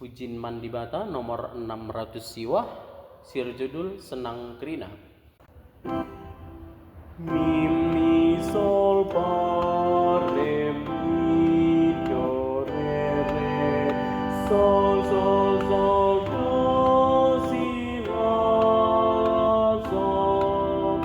Pujin Mandibata nomor 600 siwah, sirjudul Senang Krina. Mi mi sol fa re mi do re re sol sol sol do si la sol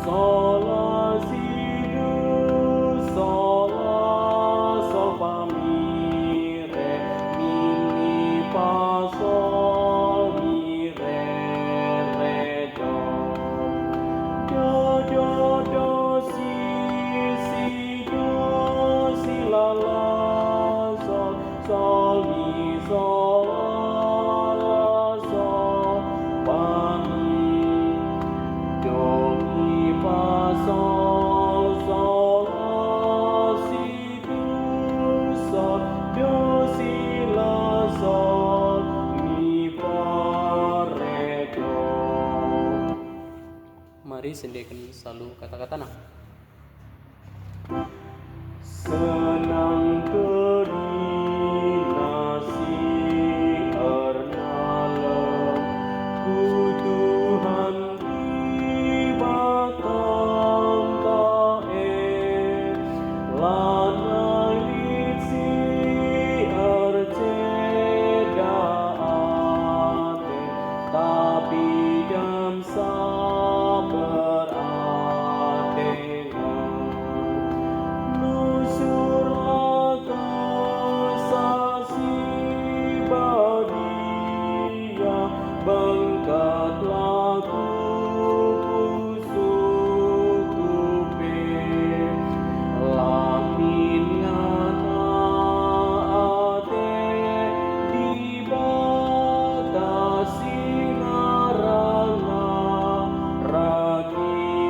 sol la si do sol la sol fa mi re mi fa sol mi re do do do si la la sol sol mi sol la sol fa mi do mi fa sol sol la si do si la sol mi fa re do. Mari sendirikan selalu kata-kata nah. Senang Krina si ernalem ku Tuhan di batang tae lanai lit si erceda ate tapi jam sabar nusurlah kesasi badia bengkatlah kusukupe lamin ngana ate dibatasi ngarana rakitape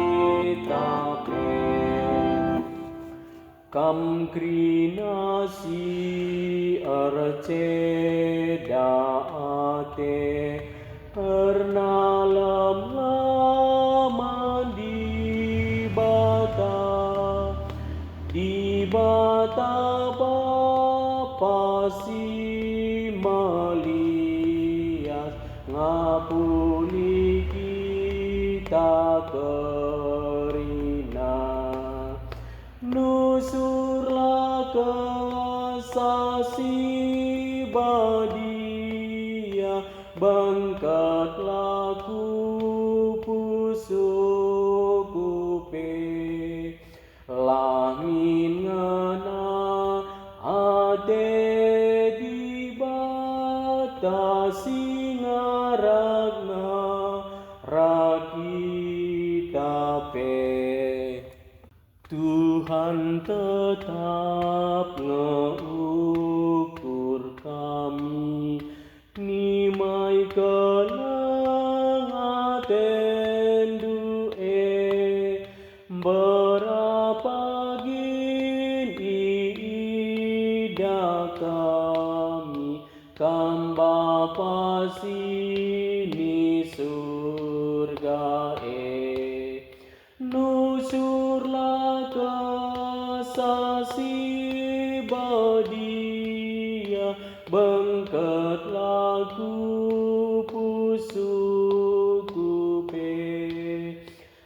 kam krina si erceda ate ernalem laman di bata bapa si melias ngapuni kita kerina nusurlah kesasi badia bengkatlah kupusukupe lamin ngana ade di batasi ngaragna rakitape. Tuhan tetap ngeukur kami nimai kelang aten due berapa gini ida kami kam Bapa sini surga nusurlah kesasi badia bengkatlah kupusukupe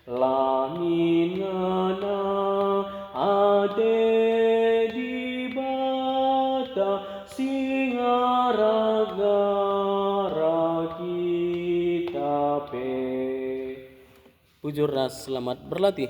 lamin ngana ade di bata singaragara kitape. Bujur ras, selamat berlatih.